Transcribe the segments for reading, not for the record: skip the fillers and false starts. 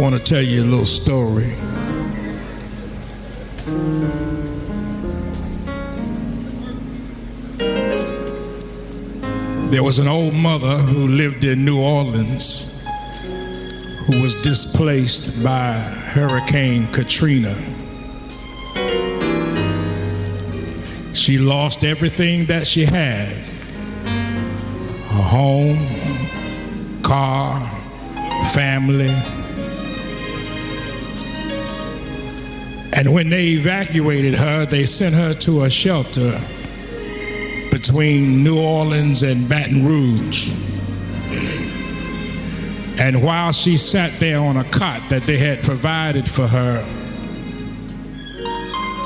want to tell you a little story. There was an old mother who lived in New Orleans who was displaced by Hurricane Katrina. She lost everything that she had: her home, car, family. And when they evacuated her, they sent her to a shelter between New Orleans and Baton Rouge. And while she sat there on a cot that they had provided for her,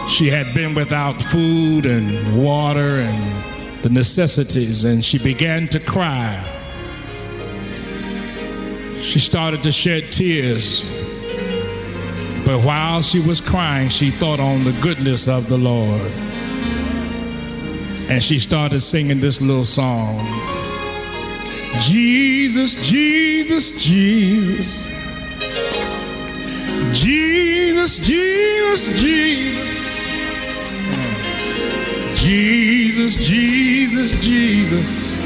she had been without food and water and the necessities, and she began to cry. She started to shed tears. But while she was crying, she thought on the goodness of the Lord. And she started singing this little song. Jesus, Jesus, Jesus. Jesus, Jesus, Jesus. Jesus, Jesus, Jesus.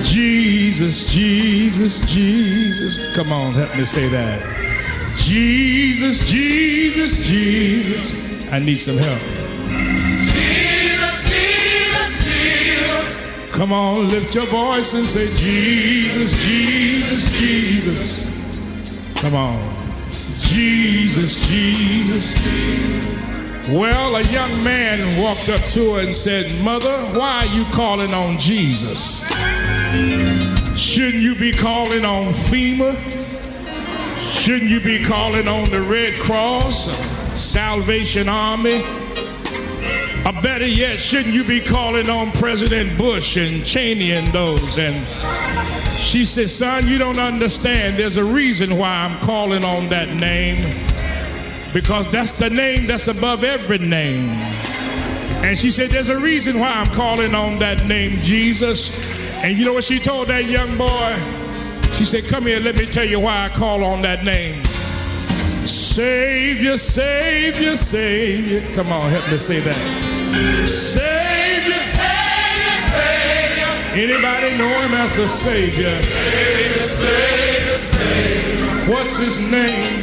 Jesus, Jesus, Jesus. Come on, help me say that. Jesus, Jesus, Jesus. I need some help. Jesus, Jesus, Jesus. Come on, lift your voice and say, Jesus, Jesus, Jesus. Come on. Jesus, Jesus, Jesus. Well, a young man walked up to her and said, Mother, why are you calling on Jesus? Shouldn't you be calling on FEMA? Shouldn't you be calling on the Red Cross, Salvation Army? Or better yet, shouldn't you be calling on President Bush and Cheney and those? And she said, son, you don't understand. There's a reason why I'm calling on that name. Because that's the name that's above every name. And she said, there's a reason why I'm calling on that name, Jesus. And you know what she told that young boy? She said, come here, let me tell you why I call on that name. Savior, Savior, Savior. Come on, help me say that. Savior, Savior, Savior. Anybody know him as the Savior? Savior, Savior, Savior. What's his name?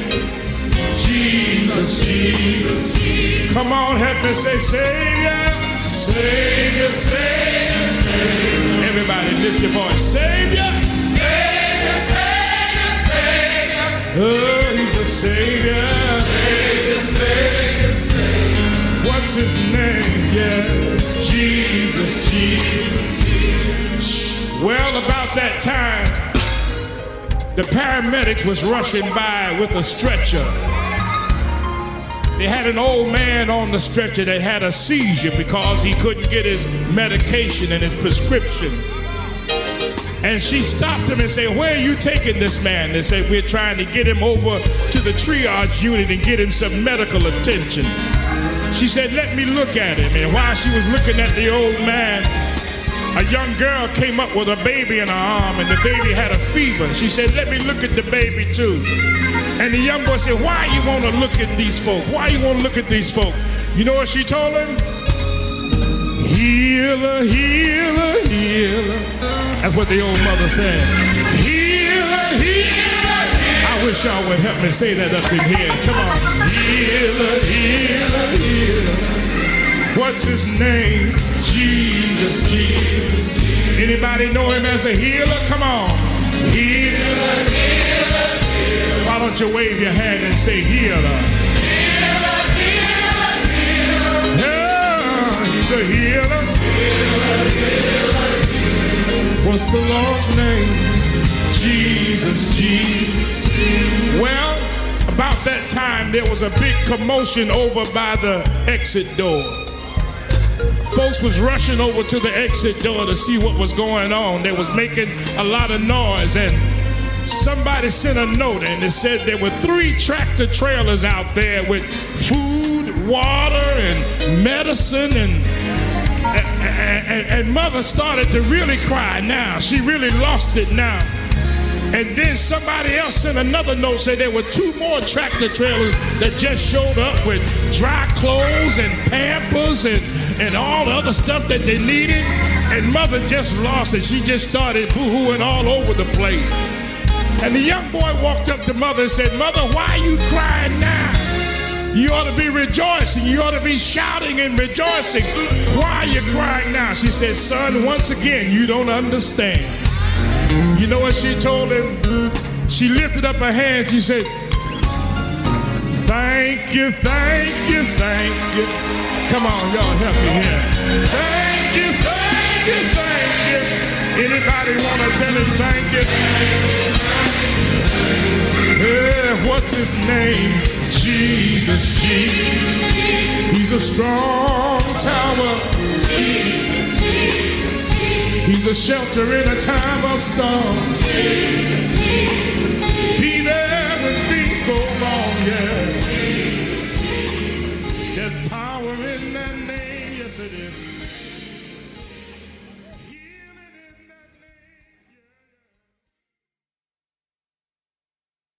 Jesus, Jesus, Jesus. Come on, help me say Savior. Savior, Savior, Savior. Everybody lift your voice. Savior. Savior, Savior, Savior. Oh, he's a Savior. Savior, Savior, Savior. What's his name? Yeah. Jesus, Jesus, Jesus. Well, about that time, the paramedics was rushing by with a stretcher. They had an old man on the stretcher that had a seizure because he couldn't get his medication and his prescription. And she stopped him and said, where are you taking this man? They said, we're trying to get him over to the triage unit and get him some medical attention. She said, let me look at him. And while she was looking at the old man, a young girl came up with a baby in her arm, and the baby had a fever. She said, let me look at the baby too. And the young boy said, why you want to look at these folk? Why you want to look at these folk? You know what she told him? Healer, healer, healer. That's what the old mother said. Healer, healer, healer. I wish y'all would help me say that up in here. Come on. Healer, healer, healer. What's his name? Jesus, Jesus, Jesus. Anybody know him as a healer? Come on. Healer, healer, healer. Why don't you wave your hand and say healer? Healer, healer, healer. Yeah, he's a healer. Healer, healer, healer. What's the Lord's name? Jesus, Jesus. Well, about that time, there was a big commotion over by the exit door. Folks was rushing over to the exit door to see what was going on. They was making a lot of noise, and somebody sent a note, and it said there were 3 tractor trailers out there with food, water, and medicine, and mother started to really cry now. She really lost it now. And then somebody else sent another note, said there were 2 more tractor trailers that just showed up with dry clothes and Pampers and all the other stuff that they needed. And mother just lost it. She just started boo-hooing all over the place. And the young boy walked up to mother and said, "Mother, why are you crying now? You ought to be rejoicing. You ought to be shouting and rejoicing. Why are you crying now?" She said, "Son, once again, you don't understand." You know what she told him? She lifted up her hands. She said, "Thank you, thank you, thank you." Come on, y'all, help me here. Thank you, thank you, thank you. Anybody want to tell him thank you? What's his name? Jesus, Jesus. He's a strong tower. He's a shelter in a time of storm. Be there when things go wrong, yeah. There's power in that name, yes it is.